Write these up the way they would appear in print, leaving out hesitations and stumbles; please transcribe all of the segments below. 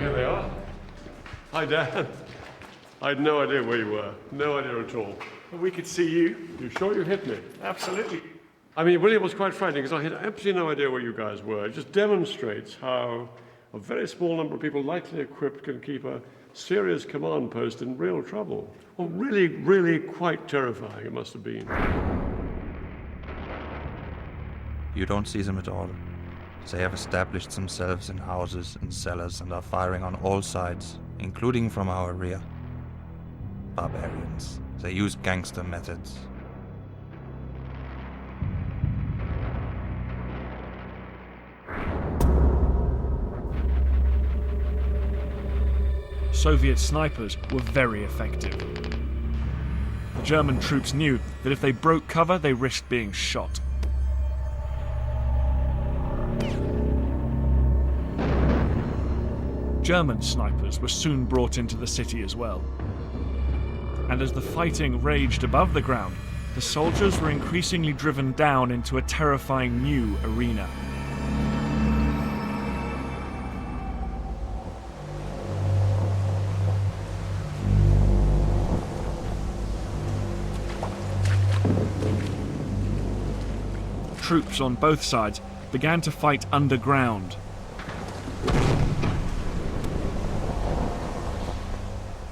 here they are. Hi, Dan. I had no idea where you were. No idea at all. We could see you. You sure you hit me? Absolutely. I mean, really, it was quite frightening because I had absolutely no idea where you guys were. It just demonstrates how a very small number of people lightly equipped can keep a serious command post in real trouble. Well, really, really quite terrifying it must have been. You don't see them at all. They have established themselves in houses and cellars and are firing on all sides, including from our rear. Barbarians. They use gangster methods. Soviet snipers were very effective. The German troops knew that if they broke cover, they risked being shot. German snipers were soon brought into the city as well. And as the fighting raged above the ground, the soldiers were increasingly driven down into a terrifying new arena. Troops on both sides began to fight underground.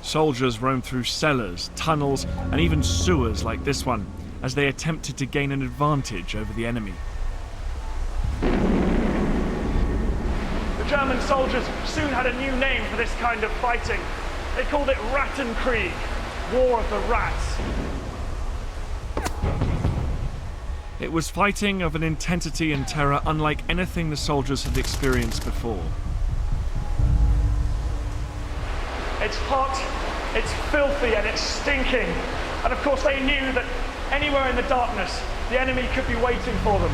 Soldiers roamed through cellars, tunnels, and even sewers like this one, as they attempted to gain an advantage over the enemy. The German soldiers soon had a new name for this kind of fighting. They called it Rattenkrieg, War of the Rats. It was fighting of an intensity and terror unlike anything the soldiers had experienced before. It's hot, it's filthy, and it's stinking. And of course they knew that anywhere in the darkness, the enemy could be waiting for them.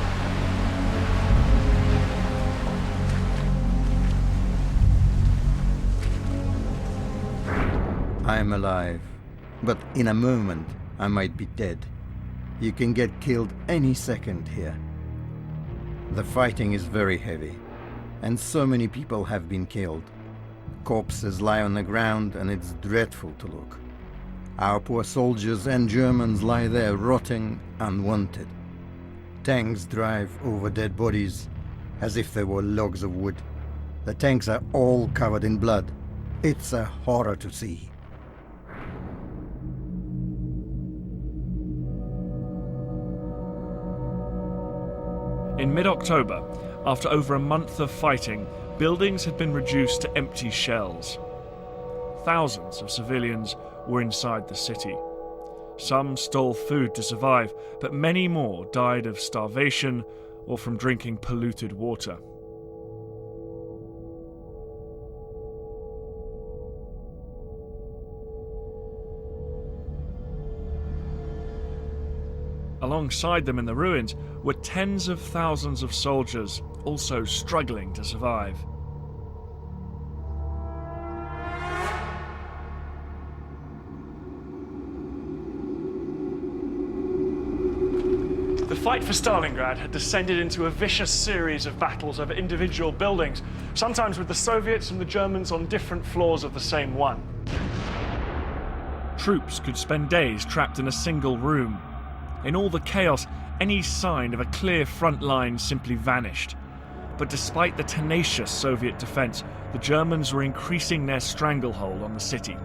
I'm alive, but in a moment I might be dead. You can get killed any second here. The fighting is very heavy, and so many people have been killed. Corpses lie on the ground, and it's dreadful to look. Our poor soldiers and Germans lie there rotting unwanted. Tanks drive over dead bodies as if they were logs of wood. The tanks are all covered in blood. It's a horror to see. In mid-October, after over a month of fighting, buildings had been reduced to empty shells. Thousands of civilians were inside the city. Some stole food to survive, but many more died of starvation or from drinking polluted water. Alongside them in the ruins were tens of thousands of soldiers also struggling to survive. The fight for Stalingrad had descended into a vicious series of battles over individual buildings, sometimes with the Soviets and the Germans on different floors of the same one. Troops could spend days trapped in a single room. In all the chaos, any sign of a clear front line simply vanished. But despite the tenacious Soviet defense, the Germans were increasing their stranglehold on the city.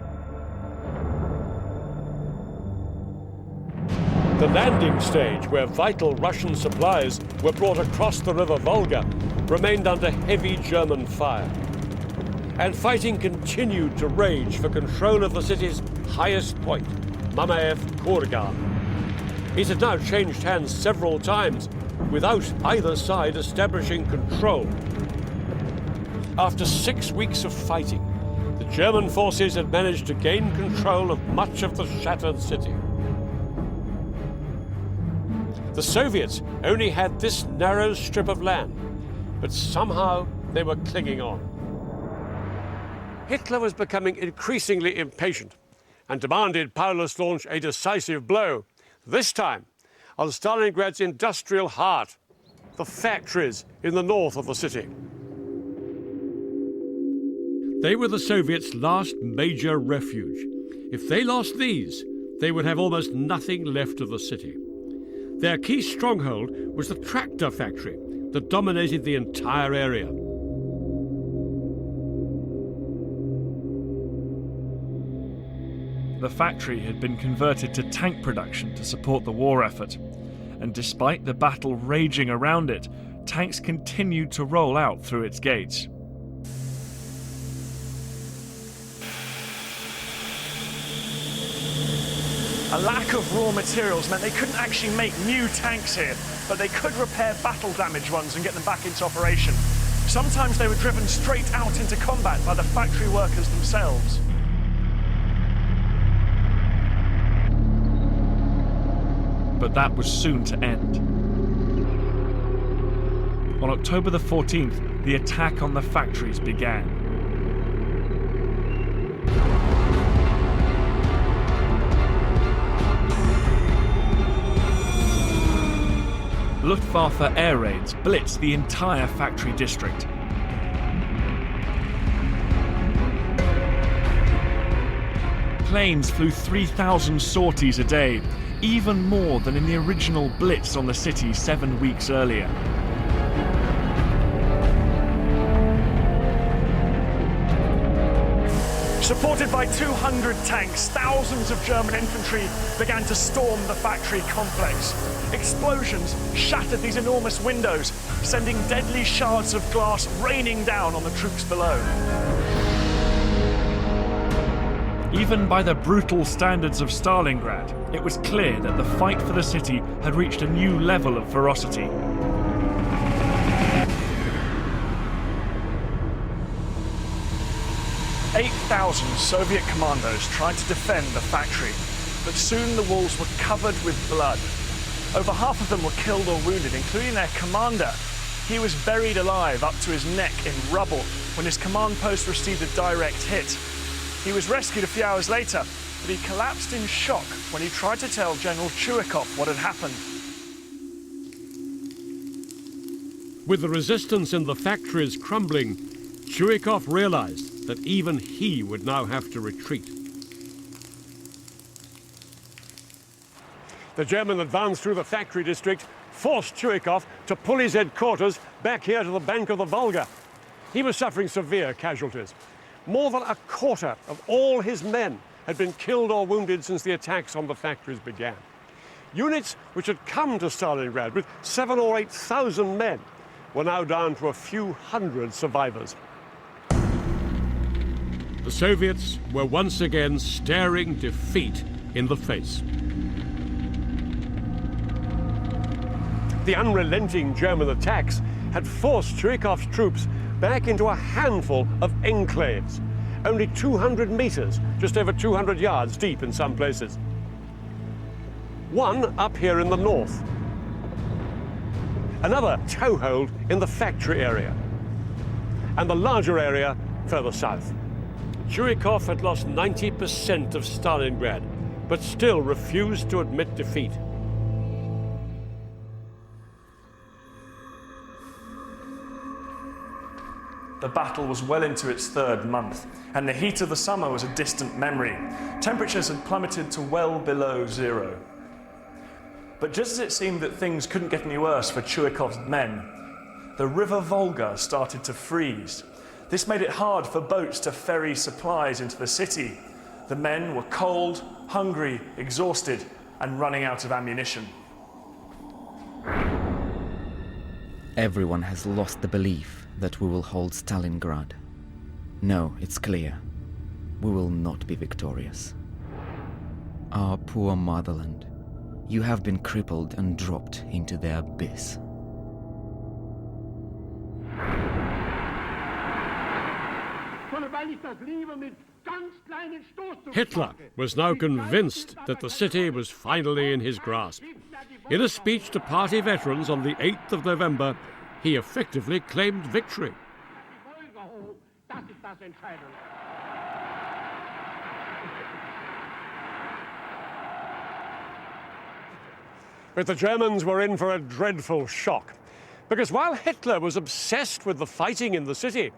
The landing stage, where vital Russian supplies were brought across the river Volga, remained under heavy German fire. And fighting continued to rage for control of the city's highest point, Mamayev Kurgan. It had now changed hands several times, without either side establishing control. After 6 weeks of fighting, the German forces had managed to gain control of much of the shattered city. The Soviets only had this narrow strip of land, but somehow they were clinging on. Hitler was becoming increasingly impatient and demanded Paulus launch a decisive blow, this time on Stalingrad's industrial heart, the factories in the north of the city. They were the Soviets' last major refuge. If they lost these, they would have almost nothing left of the city. Their key stronghold was the tractor factory that dominated the entire area. The factory had been converted to tank production to support the war effort, and despite the battle raging around it, tanks continued to roll out through its gates. A lack of raw materials meant they couldn't actually make new tanks here, but they could repair battle-damaged ones and get them back into operation. Sometimes they were driven straight out into combat by the factory workers themselves. But that was soon to end. On October the 14th, the attack on the factories began. Luftwaffe air raids blitzed the entire factory district. Planes flew 3,000 sorties a day, even more than in the original blitz on the city 7 weeks earlier. Supported by 200 tanks, thousands of German infantry began to storm the factory complex. Explosions shattered these enormous windows, sending deadly shards of glass raining down on the troops below. Even by the brutal standards of Stalingrad, it was clear that the fight for the city had reached a new level of ferocity. "8,000 Soviet commandos tried to defend the factory, but soon the walls were covered with blood. Over half of them were killed or wounded, including their commander. He was buried alive up to his neck in rubble when his command post received a direct hit. He was rescued a few hours later, but he collapsed in shock when he tried to tell General Chuikov what had happened. With the resistance in the factories crumbling, Chuikov realized that even he would now have to retreat. The German advance through the factory district forced Chuikov to pull his headquarters back here to the bank of the Volga. He was suffering severe casualties. More than a quarter of all his men had been killed or wounded since the attacks on the factories began. Units which had come to Stalingrad with 7,000 or 8,000 men were now down to a few hundred survivors. The Soviets were once again staring defeat in the face. The unrelenting German attacks had forced Chuikov's troops back into a handful of enclaves, only 200 meters, just over 200 yards deep in some places. One up here in the north. Another toehold in the factory area. And the larger area further south. Chuikov had lost 90% of Stalingrad, but still refused to admit defeat. The battle was well into its third month, and the heat of the summer was a distant memory. Temperatures had plummeted to well below zero. But just as it seemed that things couldn't get any worse for Chuikov's men, the river Volga started to freeze. This made it hard for boats to ferry supplies into the city. The men were cold, hungry, exhausted, and running out of ammunition. Everyone has lost the belief that we will hold Stalingrad. No, it's clear. We will not be victorious. Our poor motherland, you have been crippled and dropped into the abyss. Hitler was now convinced that the city was finally in his grasp. In a speech to party veterans on the 8th of November, he effectively claimed victory. But the Germans were in for a dreadful shock, because while Hitler was obsessed with the fighting in the city,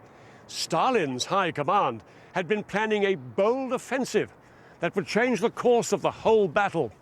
Stalin's high command had been planning a bold offensive that would change the course of the whole battle.